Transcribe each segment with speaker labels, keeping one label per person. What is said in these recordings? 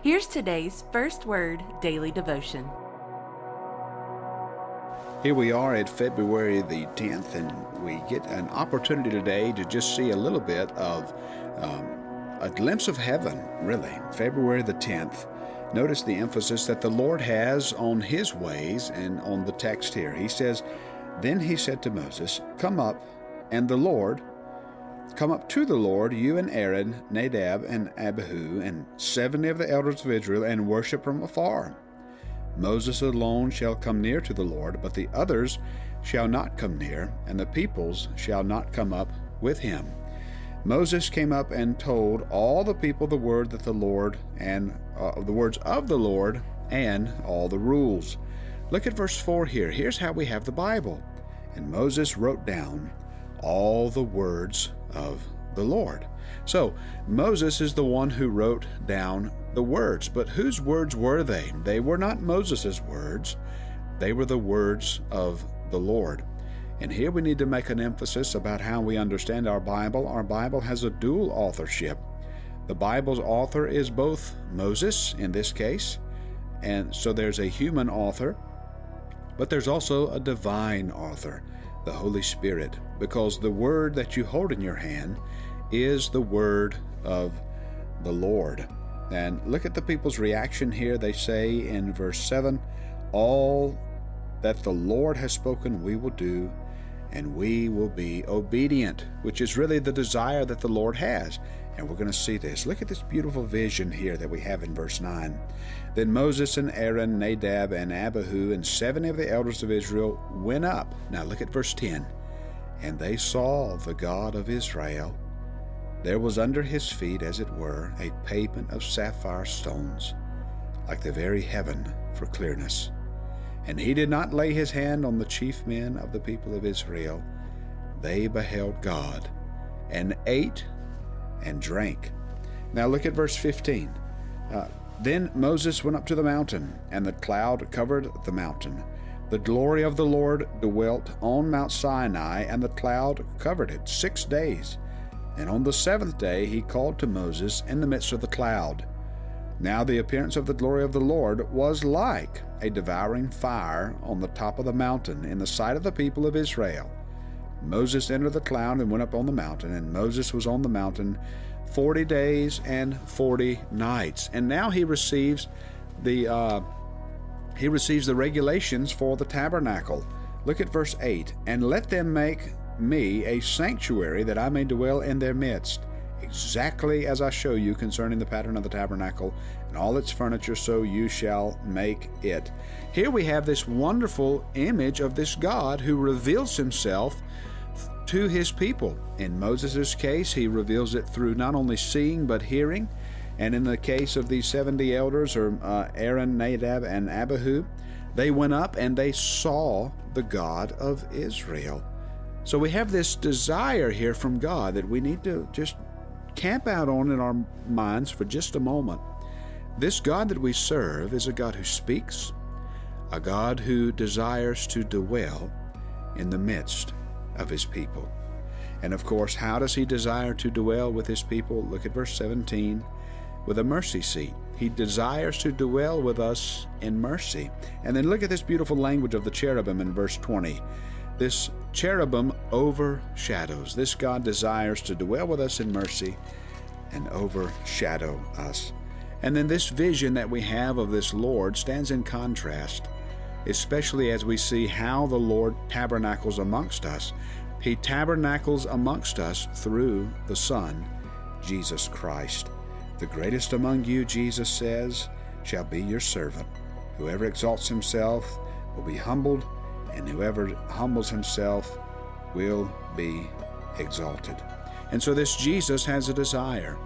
Speaker 1: Here's today's First Word Daily Devotion.
Speaker 2: Here we are at February the 10th, and we get an opportunity today to just see a little bit of a glimpse of heaven, really. February the 10th. Notice the emphasis that the Lord has on His ways and on the text here. He says, "Then he said to Moses, Come up to the Lord, you and Aaron, Nadab and Abihu, and 70 of the elders of Israel, and worship from afar. Moses alone shall come near to the Lord, but the others shall not come near, and the peoples shall not come up with him." Moses came up and told all the people the word that the Lord and the words of the Lord and all the rules. Look at verse 4 here. Here's how we have the Bible. "And Moses wrote down all the words of the Lord." So Moses is the one who wrote down the words. But whose words were they? They were not Moses' words. They were the words of the Lord. And here we need to make an emphasis about how we understand our Bible. Our Bible has a dual authorship. The Bible's author is both Moses, in this case, and so there's a human author, but there's also a divine author, the Holy Spirit, because the word that you hold in your hand is the word of the Lord. And look at the people's reaction here. They say in verse 7, "All that the Lord has spoken we will do, and we will be obedient," which is really the desire that the Lord has. And we're going to see this. Look at this beautiful vision here that we have in verse 9. "Then Moses and Aaron, Nadab and Abihu, and 70 of the elders of Israel went up." Now look at verse 10. "And they saw the God of Israel. There was under his feet, as it were, a pavement of sapphire stones, like the very heaven for clearness. And he did not lay his hand on the chief men of the people of Israel. They beheld God, and ate and drank." Now look at verse 15. "Then Moses went up to the mountain, and the cloud covered the mountain. The glory of the Lord dwelt on Mount Sinai, and the cloud covered it 6 days. And on the 7th day he called to Moses in the midst of the cloud. Now the appearance of the glory of the Lord was like a devouring fire on the top of the mountain in the sight of the people of Israel. Moses entered the cloud and went up on the mountain, and Moses was on the mountain 40 days and 40 nights." And now he receives the regulations for the tabernacle. Look at verse 8. "And let them make me a sanctuary, that I may dwell in their midst, exactly as I show you concerning the pattern of the tabernacle and all its furniture, so you shall make it." Here we have this wonderful image of this God who reveals himself to his people. In Moses' case, he reveals it through not only seeing but hearing. And in the case of these 70 elders, or Aaron, Nadab, and Abihu, they went up and they saw the God of Israel. So we have this desire here from God that we need to just camp out on in our minds for just a moment. This God that we serve is a God who speaks, a God who desires to dwell in the midst of his people. And of course, how does he desire to dwell with his people? Look at verse 17. With a mercy seat. He desires to dwell with us in mercy. And then look at this beautiful language of the cherubim in verse 20. This cherubim overshadows. This God desires to dwell with us in mercy and overshadow us. And then this vision that we have of this Lord stands in contrast, especially as we see how the Lord tabernacles amongst us. He tabernacles amongst us through the Son, Jesus Christ. "The greatest among you," Jesus says, "shall be your servant. Whoever exalts himself will be humbled, and whoever humbles himself will be exalted." And so this Jesus has a desire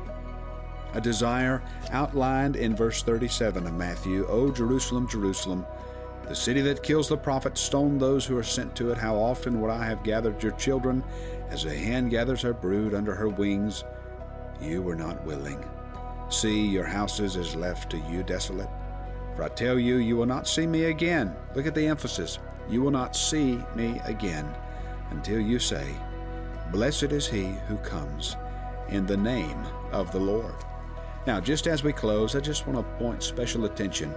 Speaker 2: outlined in verse 37 of Matthew. "O Jerusalem, Jerusalem, the city that kills the prophets, stone those who are sent to it. How often would I have gathered your children as a hen gathers her brood under her wings? You were not willing. See, your houses is left to you desolate. For I tell you, you will not see me again." Look at the emphasis. "You will not see me again until you say, Blessed is he who comes in the name of the Lord." Now, just as we close, I just want to point special attention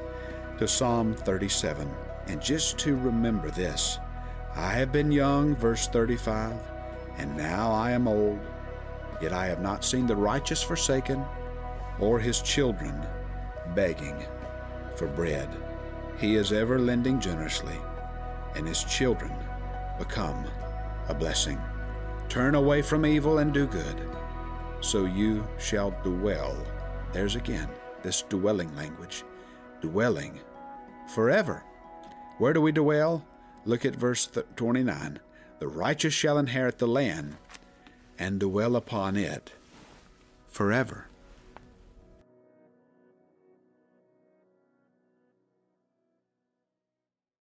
Speaker 2: to Psalm 37, and just to remember this. I have been young, verse 35, and now I am old, yet I have not seen the righteous forsaken, or his children begging for bread. He is ever lending generously, and his children become a blessing. Turn away from evil and do good, so you shall dwell. There's again this dwelling language, dwelling forever. Where do we dwell? Look at verse 29. The righteous shall inherit the land and dwell upon it forever.